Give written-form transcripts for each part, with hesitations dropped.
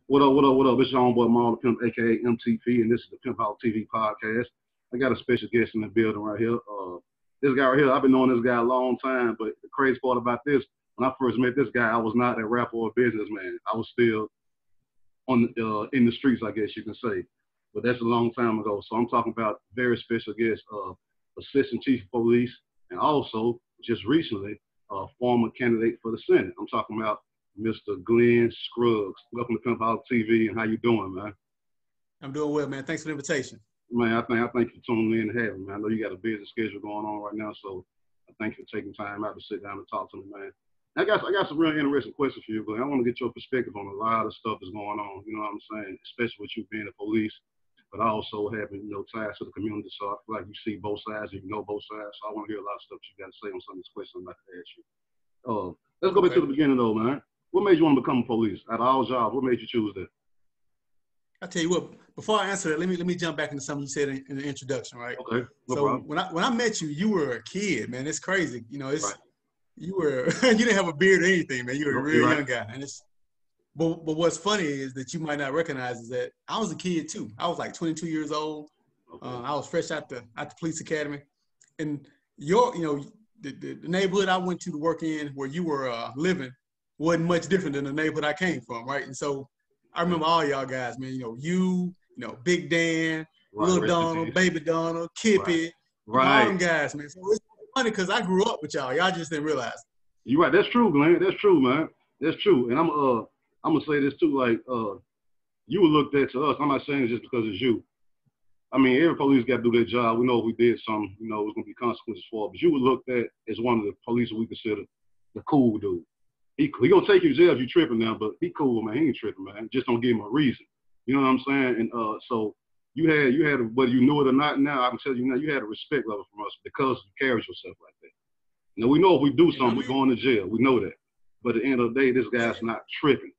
What up, what up, what up? This is your homeboy Maal The Pimp, aka MTP, and this is the Pimpholic TV Podcast. I got a special guest in the building right here. This guy right here, I've been knowing this guy a long time, but the crazy part about this, when I first met this guy, I was not a rapper or a businessman. I was still on in the streets, I guess you can say. But that's a long time ago. So I'm talking about very special guest, Assistant Chief of Police, and also, just recently, former candidate for the Senate. I'm talking about Mr. Glenn Scruggs. Welcome to Pimpholic TV, and how you doing, man? I'm doing well, man. Thanks for the invitation. Man, I thank you for tuning in and having me, man. I know you got a busy schedule going on right now, so I thank you for taking time out to sit down and talk to me, man. I got some real interesting questions for you, Glenn. I want to get your perspective on a lot of stuff that's going on, you know what I'm saying, especially with you being the police, but also having, ties to the community. So I feel like you see both sides and you know both sides. So I want to hear a lot of stuff you got to say on some of these questions I'm about to ask you. Let's go back to the beginning, though, man. What made you want to become a police? Out of all jobs, what made you choose that? I'll tell you what, before I answer that, let me jump back into something you said in the introduction, right? Okay. No so problem. when I met you, you were a kid, man. It's crazy. Right. You didn't have a beard or anything, man. You were a real young guy. And but what's funny is that you might not recognize is that I was a kid too. I was like 22 years old. Okay. I was fresh out the police academy. And the neighborhood I went to work in where you were living wasn't much different than the neighborhood I came from, right? And so I remember all y'all guys, man. Big Dan, Little Donald, Baby Donald, Kippy, all them guys, man. So it's funny because I grew up with y'all. Y'all just didn't realize it. You're right. That's true, Glenn. That's true, man. That's true. And I'm gonna say this too. Like, you were looked at to us. I'm not saying it just because it's you. I mean, every police got to do their job. We know if we did something, it was gonna be consequences for it. But you were looked at as one of the police we consider the cool dude. He gonna take you to jail if you tripping now, but he cool, man. He ain't tripping, man. Just don't give him a reason. You know what I'm saying? And so you had whether you knew it or not. Now I can tell you now, you had a respect level from us because you carried yourself like that. Now we know if we do something, we're going to jail. We know that. But at the end of the day, this guy's not tripping.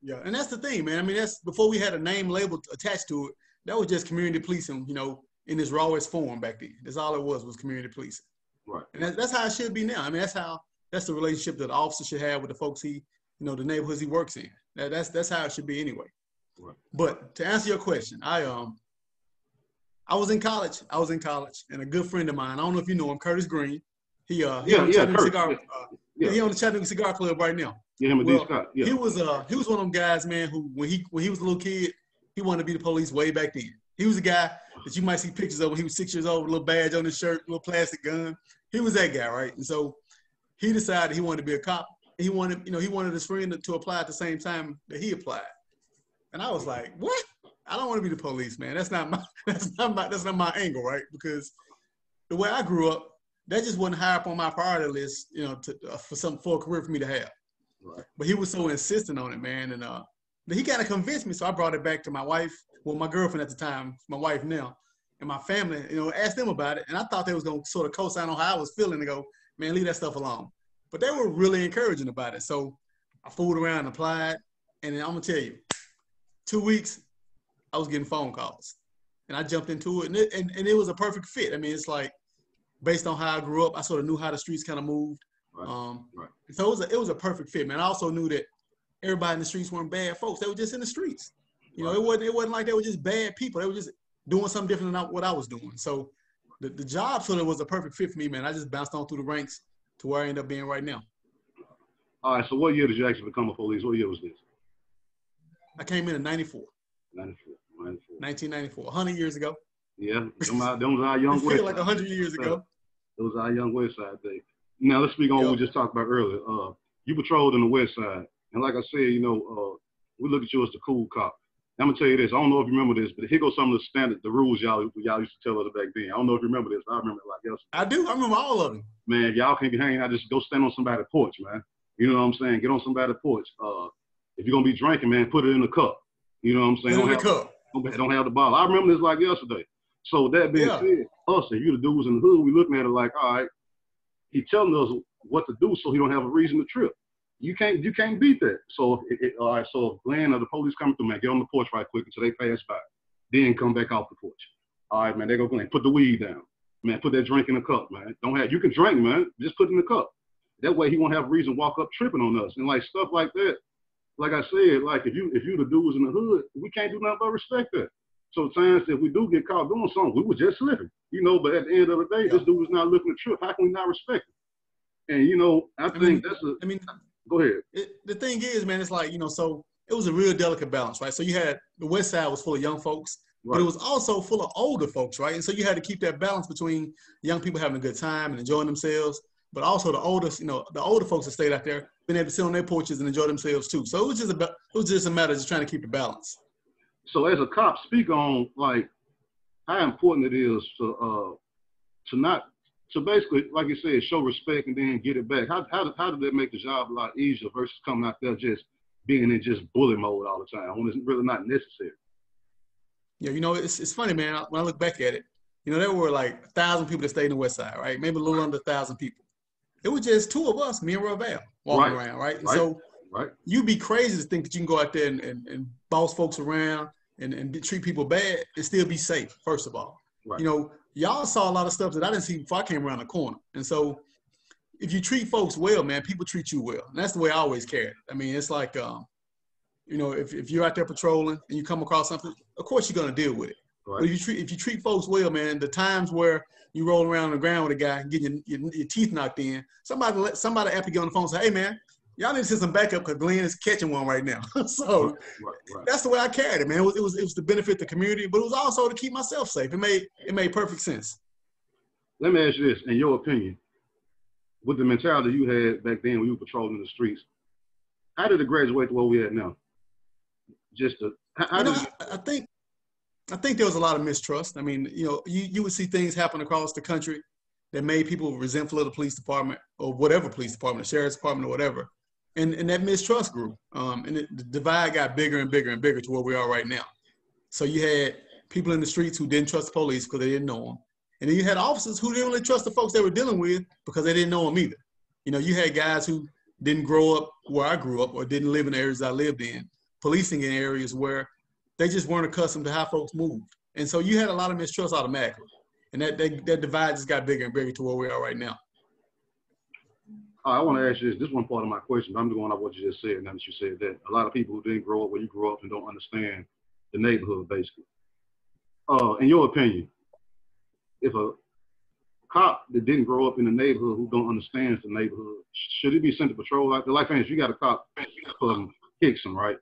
Yeah, and that's the thing, man. I mean, that's before we had a name label attached to it. That was just community policing, in its rawest form back then. That's all it was community policing. Right. And that's how it should be now. I mean, that's the relationship that the officer should have with the folks the neighborhoods he works in. That's how it should be anyway. Right. But to answer your question, I was in college. And a good friend of mine, I don't know if you know him, Curtis Green. He on the Chattanooga Cigar Club right now. Yeah, him and D. Scott. Yeah. He was one of them guys, man, who when he was a little kid, he wanted to be the police way back then. He was a guy that you might see pictures of when he was 6 years old with a little badge on his shirt, a little plastic gun. He was that guy, right? And so he decided he wanted to be a cop. He wanted his friend to apply at the same time that he applied. And I was like, what? I don't want to be the police, man. That's not my angle, right? Because the way I grew up, that just wasn't high up on my priority list, for a career for me to have. Right. But he was so insistent on it, man. And he kind of convinced me. So I brought it back to my wife, my girlfriend at the time, my wife now, and my family, asked them about it. And I thought they was going to sort of co-sign on how I was feeling and go, man, leave that stuff alone. But they were really encouraging about it. So I fooled around and applied. And then I'm going to tell you, 2 weeks, I was getting phone calls. And I jumped into it. And it was a perfect fit. I mean, it's like, based on how I grew up, I sort of knew how the streets kind of moved. Right. So it was a perfect fit, man. I also knew that everybody in the streets weren't bad folks. They were just in the streets. It wasn't like they were just bad people. They were just doing something different than what I was doing. So the job sort of was a perfect fit for me, man. I just bounced on through the ranks to where I end up being right now. All right, so what year did you actually become a police? What year was this? I came in 94. 1994, 100 years ago. Yeah, them was our young West Side. Like 100 years ago. It was our young West Side day. Now let's speak on what we just talked about earlier. You patrolled in the West Side, and like I said, we look at you as the cool cop. I'm gonna tell you this. I don't know if you remember this, but here goes some of the rules y'all used to tell us back then. I don't know if you remember this. I remember it like yesterday. I do. I remember all of them. Man, y'all can't be hanging out. Just go stand on somebody's porch, man. You know what I'm saying? Get on somebody's porch. If you're gonna be drinking, man, put it in the cup. You know what I'm saying? Put it in the cup. Don't have the bottle. I remember this like yesterday. So that being said, us and you the dudes in the hood, we looking at it like, all right, he telling us what to do so he don't have a reason to trip. You can't beat that. So all right, so if Glenn or the police come through, man, get on the porch right quick until they pass by. Then come back off the porch. All right, man, they go Glenn, put the weed down. Man, put that drink in the cup, man. You can drink, man. Just put it in the cup. That way he won't have a reason to walk up tripping on us. And like stuff like that, like I said, like if you the dudes in the hood, we can't do nothing but respect that. So times if we do get caught doing something, we were just slipping, you know. But at the end of the day, this dude is not looking to trip. How can we not respect him? And you know, I think that's a. I mean, go ahead. The thing is, man, it's like, you know, so it was a real delicate balance, right? So you had the West Side was full of young folks, but it was also full of older folks, right? And so you had to keep that balance between young people having a good time and enjoying themselves, but also the older, you know, the older folks that stayed out there being able to sit on their porches and enjoy themselves too. So it was just a matter of just trying to keep the balance. So as a cop, speak on like how important it is to basically, like you said, show respect and then get it back. How did that make the job a lot easier versus coming out there just being in just bully mode all the time when it's really not necessary? Yeah, you know, it's funny, man. When I look back at it, you know, there were like 1,000 people that stayed in the West Side, right? Maybe a little under 1,000 people. It was just two of us, me and Ravel, walking around, right? And so you'd be crazy to think that you can go out there and boss folks around and treat people bad and still be safe, first of all. You know, y'all saw a lot of stuff that I didn't see before I came around the corner. And so if you treat folks well, man, people treat you well. And that's the way I always carry it. I mean, it's like, you know, if you're out there patrolling and you come across something, of course you're going to deal with it. But if you treat folks well, man, the times where you roll around on the ground with a guy and getting your teeth knocked in, somebody after you get on the phone and say, hey, man, y'all need to send some backup because Glenn is catching one right now. So that's the way I carried it, man. It was to benefit the community, but it was also to keep myself safe. It made perfect sense. Let me ask you this, in your opinion, with the mentality you had back then when you were patrolling the streets, how did it graduate to where we at now? I think there was a lot of mistrust. I mean, you know, you would see things happen across the country that made people resentful of the police department or whatever police department, the sheriff's department or whatever. And that mistrust grew. And the divide got bigger and bigger and bigger to where we are right now. So you had people in the streets who didn't trust the police because they didn't know them. And then you had officers who didn't really trust the folks they were dealing with because they didn't know them either. You know, you had guys who didn't grow up where I grew up or didn't live in the areas I lived in, policing in areas where they just weren't accustomed to how folks moved. And so you had a lot of mistrust automatically. And that divide just got bigger and bigger to where we are right now. I want to ask you this. This is one part of my question. I'm going off what you just said. Now that you said that, a lot of people who didn't grow up where you grew up and don't understand the neighborhood, basically. In your opinion, if a cop that didn't grow up in the neighborhood who don't understand the neighborhood, should he be sent to patrol? Like for instance, you got a cop kicks him, right?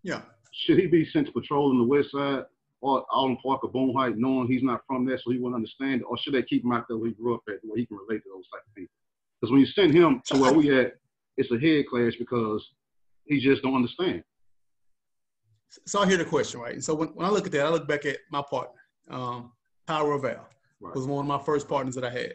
Yeah. Should he be sent to patrol in the West Side or out in Park or Boone Heights, knowing he's not from there, so he wouldn't understand it? Or should they keep him out there where he grew up at, where he can relate to those type of people? Because when you send him to where we at, it's a head clash because he just don't understand. So I hear the question, right? And so when I look at that, I look back at my partner, Ty Ravel, was one of my first partners that I had.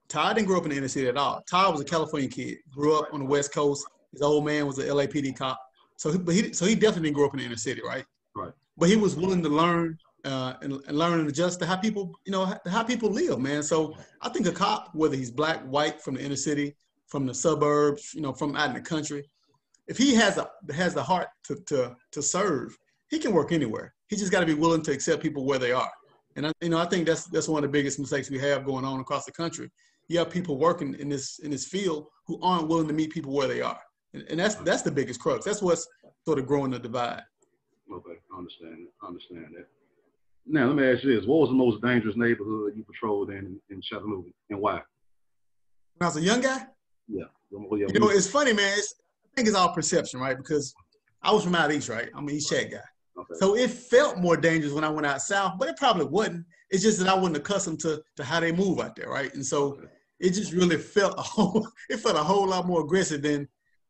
Ty didn't grow up in the inner city at all. Ty was a California kid, grew up on the West Coast. His old man was an LAPD cop. So he definitely didn't grow up in the inner city, right? Right. But he was willing to learn and learn and adjust to how people, you know, how people live, man. So I think a cop, whether he's black, white, from the inner city, from the suburbs, you know, from out in the country, if he has the heart to serve, he can work anywhere. He just got to be willing to accept people where they are. And I think that's one of the biggest mistakes we have going on across the country. You have people working in this field who aren't willing to meet people where they are. And that's the biggest crux. That's what's sort of growing the divide. Okay, I understand that. Now, let me ask you this. What was the most dangerous neighborhood you patrolled in Chattanooga, and why? When I was a young guy? Yeah. You know, it's funny, man. I think it's all perception, right? Because I was from out east, right? I'm an East Chat guy. Okay. So it felt more dangerous when I went out south, but it probably wasn't. It's just that I wasn't accustomed to how they move out there, right? And so it just really felt a whole lot more aggressive than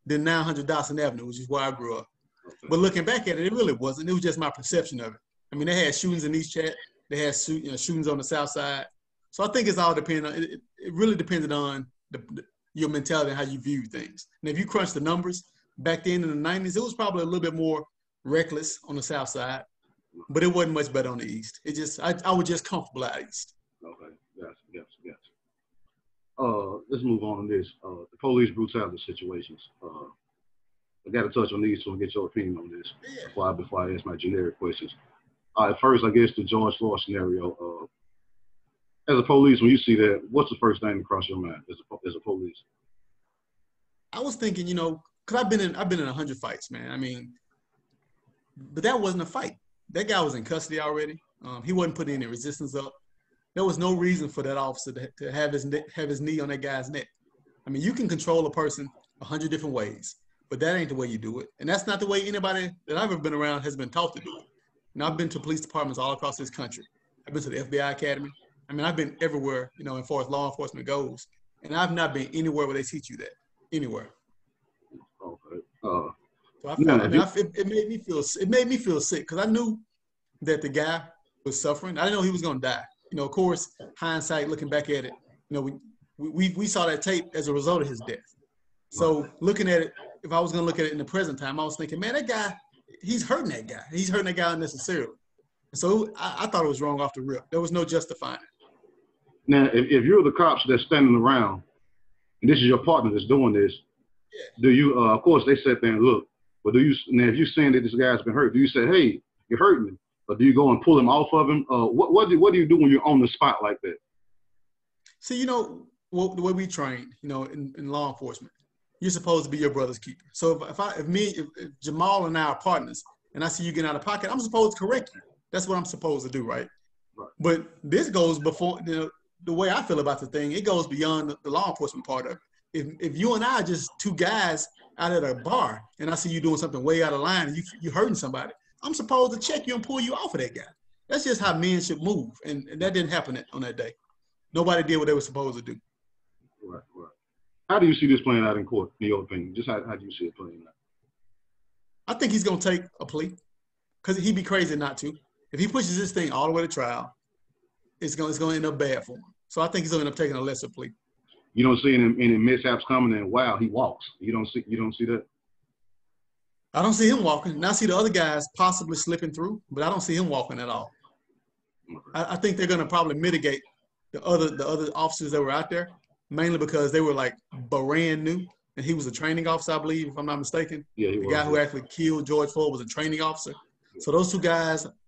900 Dawson Avenue, which is where I grew up. Okay. But looking back at it, it really wasn't. It was just my perception of it. I mean, they had shootings in East Chat. They had shootings on the south side. So I think it's all dependent on, it really depended on your mentality and how you view things. And if you crunch the numbers, back then in the 90s, it was probably a little bit more reckless on the south side, but it wasn't much better on the east. It just, I was just comfortable out east. Okay, gotcha. Let's move on to this. The police brutality situations. I got to touch on these so I get your opinion on this before I ask my generic questions. First, I guess the George Floyd scenario. As a police, when you see that, what's the first thing that crosses your mind as a police? I was thinking, I've been in 100 fights, man. I mean, but that wasn't a fight. That guy was in custody already. He wasn't putting any resistance up. There was no reason for that officer to have his knee on that guy's neck. I mean, you can control a person 100 different ways, but that ain't the way you do it. And that's not the way anybody that I've ever been around has been taught to do it. And I've been to police departments all across this country. I've been to the FBI Academy. I mean, I've been everywhere, you know, as far as law enforcement goes. And I've not been anywhere where they teach you that. Anywhere. Okay. So it made me feel sick because I knew that the guy was suffering. I didn't know he was going to die. You know, of course, hindsight, looking back at it, you know, we saw that tape as a result of his death. So looking at it, if I was going to look at it in the present time, I was thinking, man, that guy, he's hurting that guy. He's hurting that guy unnecessarily. And so I thought it was wrong off the rip. There was no justifying it. Now, if you're the cops that's standing around, and this is your partner that's doing this, do you, of course, they sit there and look, but now if you're saying that this guy's been hurt, do you say, hey, you're hurting me? Or do you go and pull him off of him? What do you do when you're on the spot like that? See, you know, the way we train, you know, in law enforcement, you're supposed to be your brother's keeper. So if Jamal and I are partners and I see you getting out of pocket, I'm supposed to correct you. That's what I'm supposed to do, right? But this goes before, you know, the way I feel about the thing, it goes beyond the law enforcement part of it. If you and I are just two guys out at a bar and I see you doing something way out of line and you hurting somebody, I'm supposed to check you and pull you off of that guy. That's just how men should move. And that didn't happen on that day. Nobody did what they were supposed to do. Right. How do you see this playing out in court, in your opinion? Just how do you see it playing out? I think he's going to take a plea because he'd be crazy not to. If he pushes this thing all the way to trial, it's going to end up bad for him. So I think he's going to end up taking a lesser plea. You don't see any mishaps coming and wow, he walks. You don't see that? I don't see him walking. And I see the other guys possibly slipping through, but I don't see him walking at all. I think they're going to probably mitigate the other officers that were out there, mainly because they were like brand new. And he was a training officer, I believe, if I'm not mistaken. Yeah, the guy who actually killed George Floyd was a training officer. So those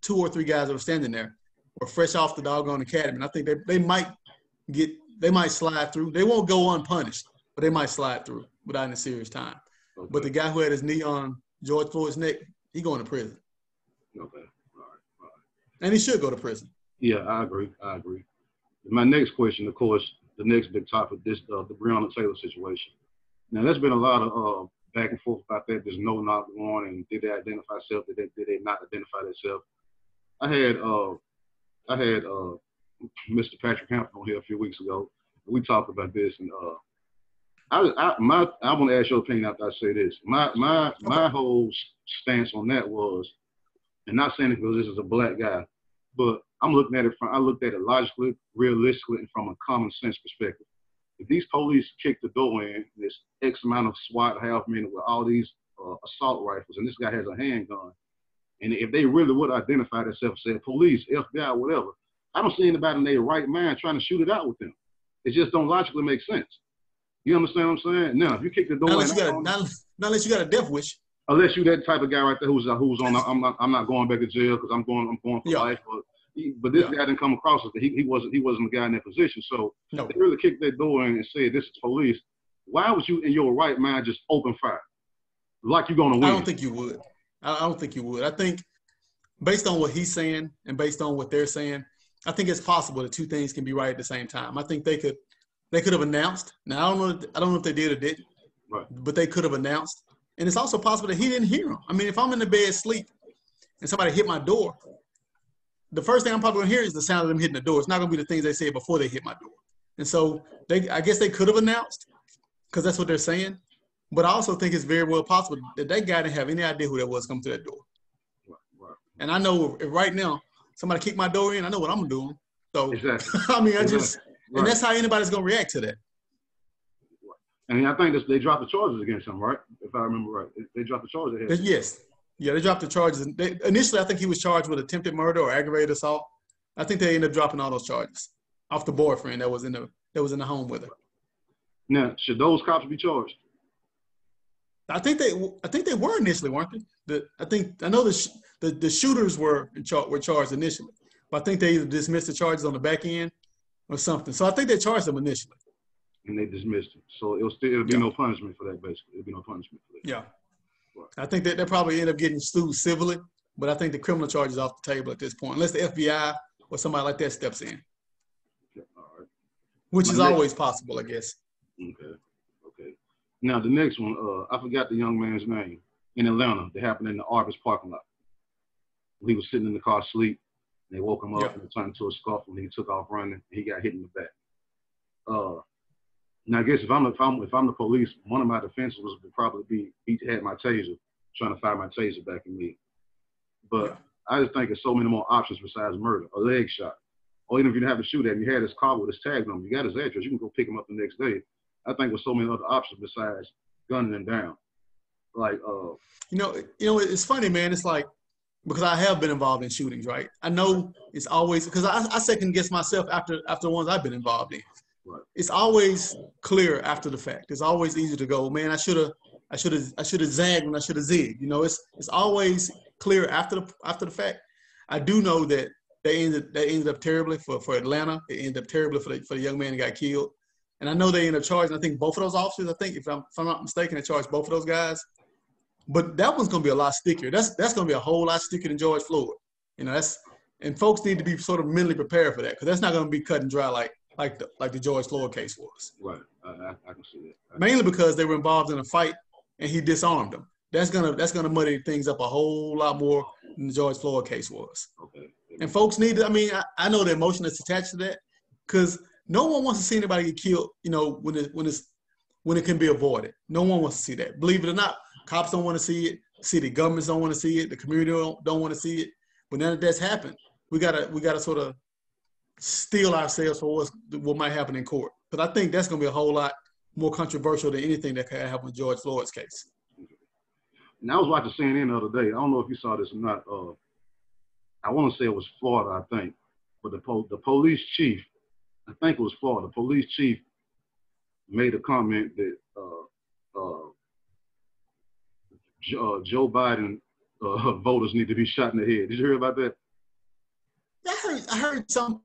two or three guys that were standing there were fresh off the doggone academy. And I think they might slide through. They won't go unpunished, but they might slide through without any serious time. Okay. But the guy who had his knee on George Floyd's neck, he going to prison. Okay. All right. And he should go to prison. Yeah, I agree. My next question, of course, the next big topic, the Breonna Taylor situation. Now, there's been a lot of back and forth about that. There's no knock on, and did they identify themselves? Did they not identify themselves? I had Mr. Patrick Hampton on here a few weeks ago. We talked about this, and I want to ask your opinion after I say this. My whole stance on that was, and not saying it because this is a black guy, but I looked at it logically, realistically, and from a common sense perspective. If these police kick the door in, this X amount of SWAT half men with all these assault rifles, and this guy has a handgun, and if they really would identify themselves, say police, FBI, whatever, I don't see anybody in their right mind trying to shoot it out with them. It just don't logically make sense. You understand what I'm saying? Now, if you kick the door not unless you got a death wish. Unless you that type of guy right there who's on, I'm not going back to jail because I'm going for life. But this guy didn't come across as he wasn't the guy in that position. So they really kicked that door in and said, "This is police." Why would you, in your right mind, just open fire like you're gonna win? I don't think you would. I don't think you would. I think based on what he's saying and based on what they're saying, I think it's possible that two things can be right at the same time. I think they could have announced. Now I don't know if they did or didn't. Right. But they could have announced. And it's also possible that he didn't hear him. I mean, if I'm in the bed asleep and somebody hit my door, the first thing I'm probably going to hear is the sound of them hitting the door. It's not going to be the things they say before they hit my door. And so I guess they could have announced because that's what they're saying. But I also think it's very well possible that guy didn't have any idea who that was coming to that door. Right. And I know if right now somebody kicked my door in, I know what I'm doing. So, exactly. I mean, and that's how anybody's going to react to that. And I think they dropped the charges against him, right? If I remember right. They dropped the charges. Yes. Yeah, they dropped the charges. Initially, I think he was charged with attempted murder or aggravated assault. I think they ended up dropping all those charges off the boyfriend that was in the home with her. Now, should those cops be charged? I think they were initially, weren't they? I know the shooters were charged initially, but I think they either dismissed the charges on the back end or something. So I think they charged them initially. and they dismissed him. So it'll be no punishment for that, basically. It'll be no punishment for that. Yeah. Right. I think that they'll probably end up getting sued civilly, but I think the criminal charge is off the table at this point, unless the FBI or somebody like that steps in. Okay. All right. Which is always possible, I guess. Okay. Okay. Now, the next one, I forgot the young man's name in Atlanta that happened in the Arby's parking lot. He was sitting in the car asleep. They woke him up and it turned into a scuffle, and he took off running, and he got hit in the back. Now, I guess if I'm the police, one of my defenses would probably be he had my taser, trying to fire my taser back at me. But I just think there's so many more options besides murder. A leg shot. Or even if you didn't have to shoot at him, you had his car with his tag on him. You got his address. You can go pick him up the next day. I think with so many other options besides gunning him down. Like, it's funny, man. It's like, because I have been involved in shootings, right? I know it's always, because I second guess myself after the ones I've been involved in. Right. It's always clear after the fact. It's always easy to go, man, I should have zagged when I should have zigged. It's always clear after the fact. I do know that they ended up terribly for Atlanta. It ended up terribly for the young man who got killed. And I know they ended up charging, I think, both of those officers. I think, if I'm not mistaken, they charged both of those guys. But that one's going to be a lot stickier. That's going to be a whole lot stickier than George Floyd. And folks need to be sort of mentally prepared for that, because that's not going to be cut and dry like the George Floyd case was. Right. I can see that. Mainly because they were involved in a fight and he disarmed them. That's gonna muddy things up a whole lot more than the George Floyd case was. Okay. And folks need to, I know the emotion that's attached to that, because no one wants to see anybody get killed, when it can be avoided. No one wants to see that. Believe it or not, cops don't want to see it. City governments don't want to see it. The community don't want to see it. But now that that's happened, we gotta sort of steel ourselves for what might happen in court. Because I think that's gonna be a whole lot more controversial than anything that could happen with George Floyd's case. And I was watching CNN the other day. I don't know if you saw this or not. I want to say it was Florida, I think. But the police chief, I think it was Florida, the police chief made a comment that Joe Biden voters need to be shot in the head. Did you hear about that? I heard some.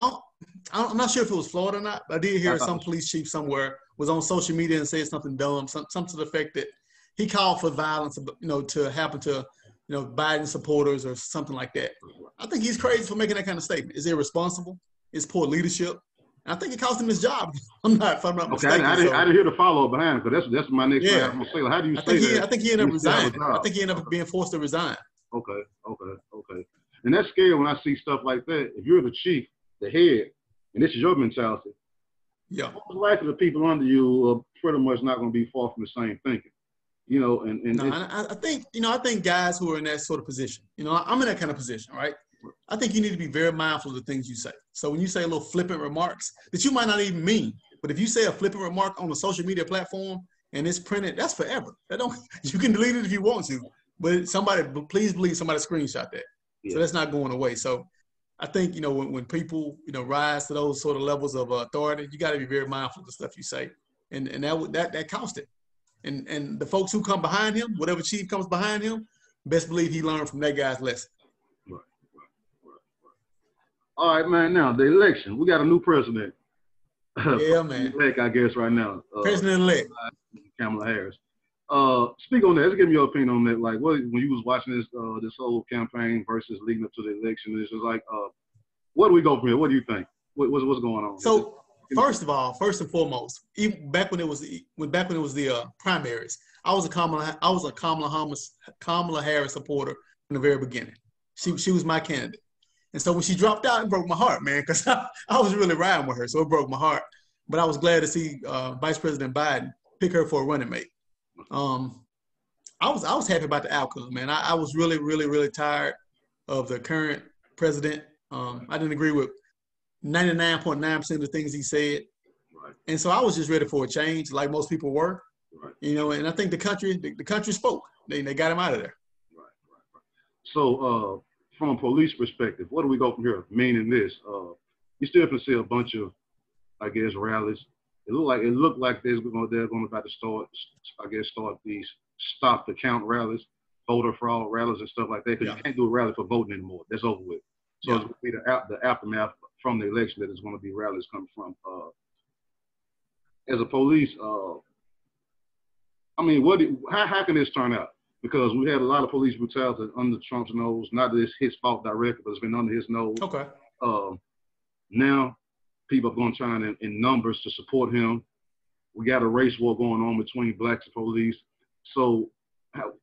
I'm not sure if it was Florida or not, but I did hear some police chief somewhere was on social media and said something dumb, something to the effect that he called for violence, to happen to, Biden supporters or something like that. I think he's crazy for making that kind of statement. It's irresponsible. It's poor leadership. And I think it cost him his job. If I'm not mistaken. I didn't hear the follow-up behind it, because that's my next thing I'm gonna say. Like, how do you say that? I think he ended up resigning. I think he ended up being forced to resign. Okay. And that's scary when I see stuff like that. If you're the chief, the head, and this is your mentality, most likely the people under you are pretty much not going to be far from the same thinking. I think guys who are in that sort of position, I'm in that kind of position, right? I think you need to be very mindful of the things you say. So when you say little flippant remarks that you might not even mean, but if you say a flippant remark on a social media platform and it's printed, that's forever. You can delete it if you want to, but please believe somebody screenshot that. Yeah. So that's not going away. So I think, when people, rise to those sort of levels of authority, you got to be very mindful of the stuff you say. And that cost it. And the folks who come behind him, whatever chief comes behind him, best believe he learned from that guy's lesson. Right. All right, man. Now, the election. We got a new president. Yeah, man. Elect, I guess, right now. President-elect. Kamala Harris. Speak on that. Let's give me your opinion on that. Like, when you was watching this whole campaign versus leading up to the election, it's just like, where do we go from here? What do you think? What's going on? So, first and foremost, even back when it was the primaries, I was a Kamala Harris supporter from the very beginning. She was my candidate, and so when she dropped out, it broke my heart, man, because I was really riding with her, so it broke my heart. But I was glad to see Vice President Biden pick her for a running mate. I was happy about the outcome, man. I was really, really, really tired of the current president. I didn't agree with 99.9% of the things he said. Right. And so I was just ready for a change, like most people were. Right. And I think the country spoke. They got him out of there. Right. So from a police perspective, where do we go from here? Meaning this, you still can see a bunch of, I guess, rallies. It looked like they're going about to start these stop the count rallies, voter fraud rallies and stuff like that, because you can't do a rally for voting anymore. That's over with. So it's going to be the aftermath from the election that is going to be rallies coming from. as a police, I mean, how can this turn out? Because we had a lot of police brutality under Trump's nose. Not that it's his fault directly, but it's been under his nose. Okay. Now, people are going to try in numbers to support him. We got a race war going on between blacks and police. So,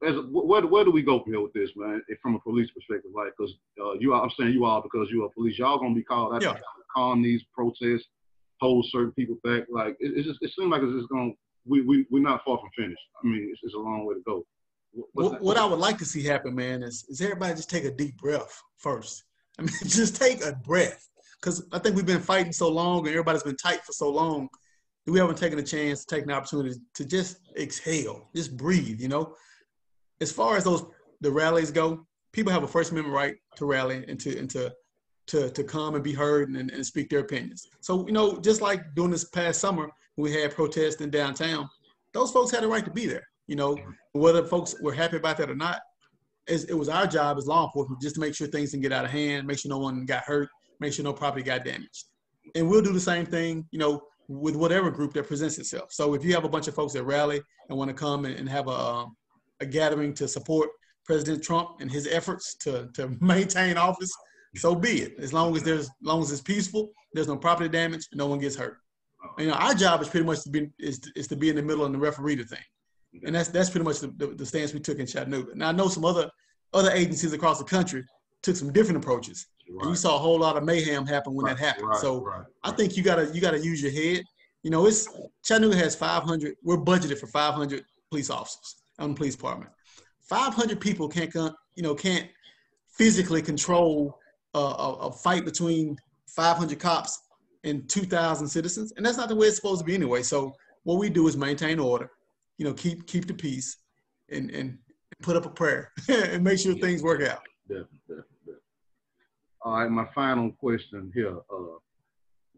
where do we go from here with this, man? From a police perspective, like, because I'm saying you all because you are police. Y'all gonna be called out to calm these protests, hold certain people back. Like, it seems like it's just going. We're not far from finished. I mean, it's a long way to go. What I would like to see happen, man, is everybody just take a deep breath first. I mean, just take a breath. Because I think we've been fighting so long and everybody's been tight for so long that we haven't taken a chance to take an opportunity to just exhale, just breathe, you know? As far as the rallies go, people have a First Amendment right to rally and to come and be heard and speak their opinions. So, you know, just like during this past summer, we had protests in downtown, those folks had a right to be there, you know? Whether folks were happy about that or not, it was our job as law enforcement just to make sure things didn't get out of hand, make sure no one got hurt, make sure no property got damaged. And we'll do the same thing, you know, with whatever group that presents itself. So if you have a bunch of folks that rally and want to come and have a gathering to support President Trump and his efforts to maintain office, so be it. As long as it's peaceful, there's no property damage, no one gets hurt. You know, our job is pretty much to be in the middle and the referee the thing. And that's pretty much the stance we took in Chattanooga. Now I know some other agencies across the country took some different approaches. Right. And you saw a whole lot of mayhem happen when that happened. I think you gotta use your head. You know, Chattanooga has 500. We're budgeted for 500 police officers on the police department. 500 people can't physically control a fight between 500 cops and 2,000 citizens, and that's not the way it's supposed to be anyway. So what we do is maintain order. You know, keep the peace, and put up a prayer and make sure things work out. Definitely. All right, my final question here.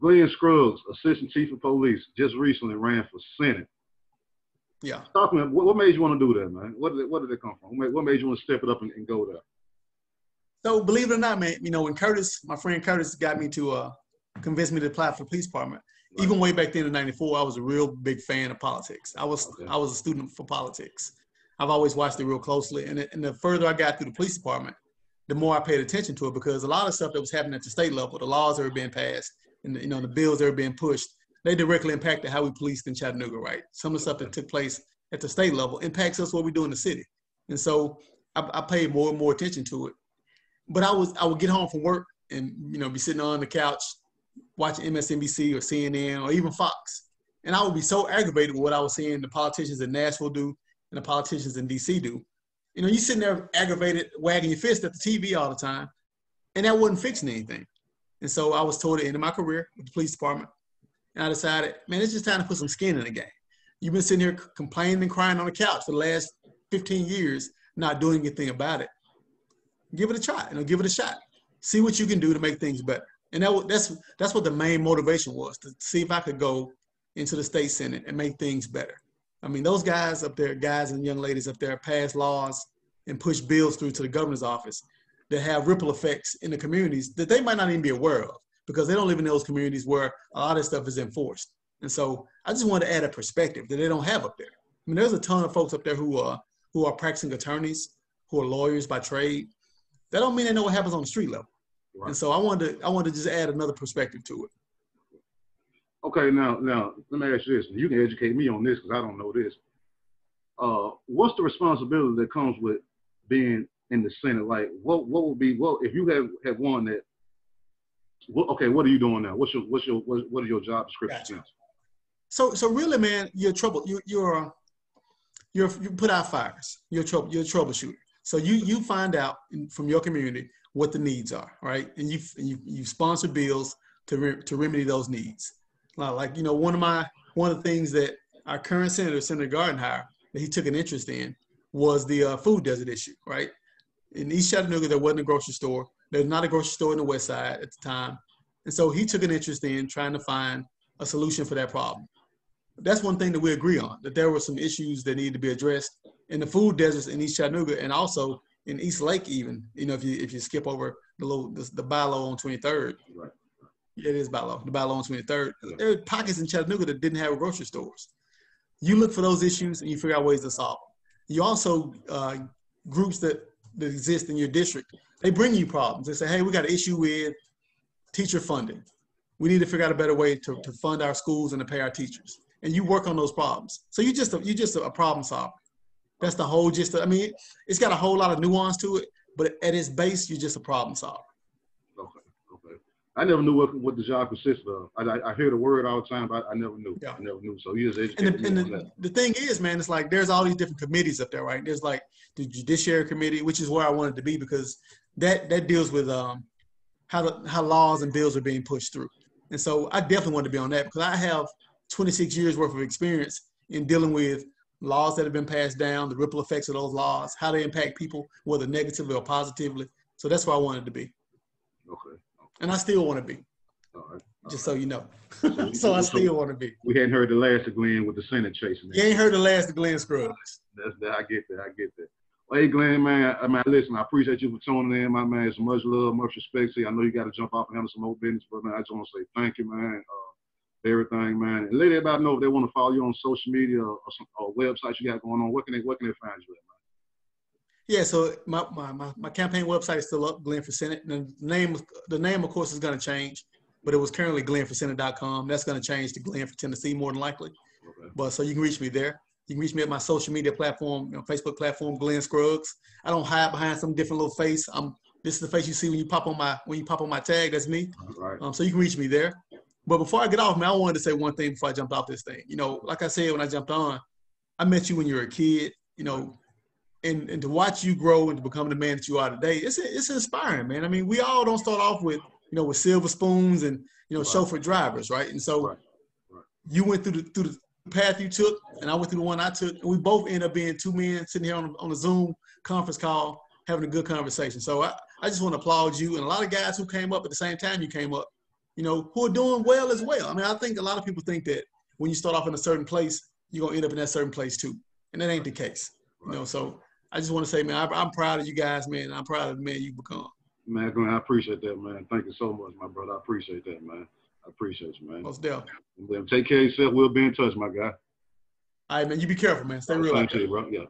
Glenn Scruggs, Assistant Chief of Police, just recently ran for Senate. Yeah. Talk to me, what made you want to do that, man? What did it come from? What made you want to step it up and go there? So believe it or not, man, you know, when my friend Curtis got me to convince me to apply for the police department, right. Even way back then in '94, I was a real big fan of politics. I was a student for politics. I've always watched it real closely. And the further I got through the police department, the more I paid attention to it, because a lot of stuff that was happening at the state level, the laws that were being passed, and the bills that were being pushed, they directly impacted how we policed in Chattanooga, right? Some of the stuff that took place at the state level impacts us what we do in the city. And so I paid more and more attention to it. But I would get home from work and, you know, be sitting on the couch watching MSNBC or CNN or even Fox. And I would be so aggravated with what I was seeing the politicians in Nashville do and the politicians in DC do. You know, you sitting there aggravated, wagging your fist at the TV all the time, and that wasn't fixing anything. And so I was toward the end of my career with the police department, and I decided, man, it's just time to put some skin in the game. You've been sitting here complaining and crying on the couch for the last 15 years, not doing anything about it. Give it a try, give it a shot. See what you can do to make things better. And that's what the main motivation was, to see if I could go into the state Senate and make things better. I mean, those guys up there, guys and young ladies up there, pass laws and push bills through to the governor's office that have ripple effects in the communities that they might not even be aware of, because they don't live in those communities where a lot of stuff is enforced. And so I just wanted to add a perspective that they don't have up there. I mean, there's a ton of folks up there who are practicing attorneys, who are lawyers by trade. That don't mean they know what happens on the street level. Right. And so I wanted to just add another perspective to it. Okay, now let me ask you this. You can educate me on this because I don't know this. What's the responsibility that comes with being in the Senate? Like, what would be if you have won that? What are you doing now? What are your job descriptions? Gotcha. So really, man, you're trouble. You put out fires. You're a troubleshooter. So you find out from your community what the needs are, right? And you sponsor bills to remedy those needs. Like, you know, one of the things that our current senator, Senator Gardenhire, that he took an interest in was the food desert issue, right? In East Chattanooga, there wasn't a grocery store. There's not a grocery store in the West Side at the time. And so he took an interest in trying to find a solution for that problem. That's one thing that we agree on, that there were some issues that needed to be addressed in the food deserts in East Chattanooga and also in East Lake even, you know, if you skip over the bylaw on 23rd. Right. Yeah, it is Baylow. The Baylow on 23rd. There are pockets in Chattanooga that didn't have grocery stores. You look for those issues and you figure out ways to solve them. You also, groups that exist in your district, they bring you problems. They say, hey, we got an issue with teacher funding. We need to figure out a better way to fund our schools and to pay our teachers. And you work on those problems. So you're just a problem solver. That's the whole gist. I mean, it's got a whole lot of nuance to it, but at its base, you're just a problem solver. Okay. I never knew what the job consisted of. I hear the word all the time, but I never knew. Yeah. I never knew. So you just educated me on that. The thing is, man, it's like there's all these different committees up there, right? There's like the Judiciary Committee, which is where I wanted to be because that deals with how laws and bills are being pushed through. And so I definitely want to be on that because I have 26 years worth of experience in dealing with laws that have been passed down, the ripple effects of those laws, how they impact people, whether negatively or positively. So that's where I wanted to be. Okay. And I still want to be. All right. Just so you know. So I still want to be. We hadn't heard the last of Glenn with the Senate chasing. You ain't heard the last of Glenn Scruggs. I get that. Well, hey, Glenn, man, listen, I appreciate you for tuning in, my man. It's much love, much respect. See, I know you got to jump off and handle some more business, but, man, I just want to say thank you, man, for everything, man. And let everybody know if they want to follow you on social media or websites you got going on, where can they find you at, man? Yeah, so my campaign website is still up, Glenn for Senate. And the name, of course, is going to change, but it was currently glenforsenate.com. That's going to change to Glenn for Tennessee, more than likely. Okay. But so you can reach me there. You can reach me at my social media platform, Facebook platform, Glenn Scruggs. I don't hide behind some different little face. This is the face you see when you pop on my tag. That's me. Right. So you can reach me there. But before I get off, man, I wanted to say one thing before I jumped off this thing. Like I said when I jumped on, I met you when you were a kid. And to watch you grow and to become the man that you are today, it's inspiring, man. I mean, we all don't start off with with silver spoons and chauffeur drivers, right? And so you went through the path you took, and I went through the one I took, and we both ended up being two men sitting here on a Zoom conference call having a good conversation. So I just want to applaud you and a lot of guys who came up at the same time you came up, who are doing well as well. I mean, I think a lot of people think that when you start off in a certain place, you're gonna end up in that certain place too, and that ain't the case. So I just want to say, man, I'm proud of you guys, man. And I'm proud of the man you've become. Man, Glenn, I appreciate that, man. Thank you so much, my brother. I appreciate that, man. I appreciate you, man. Most definitely. Take care of yourself. We'll be in touch, my guy. All right, man. You be careful, man. Stay real. Thank you, bro. Yeah.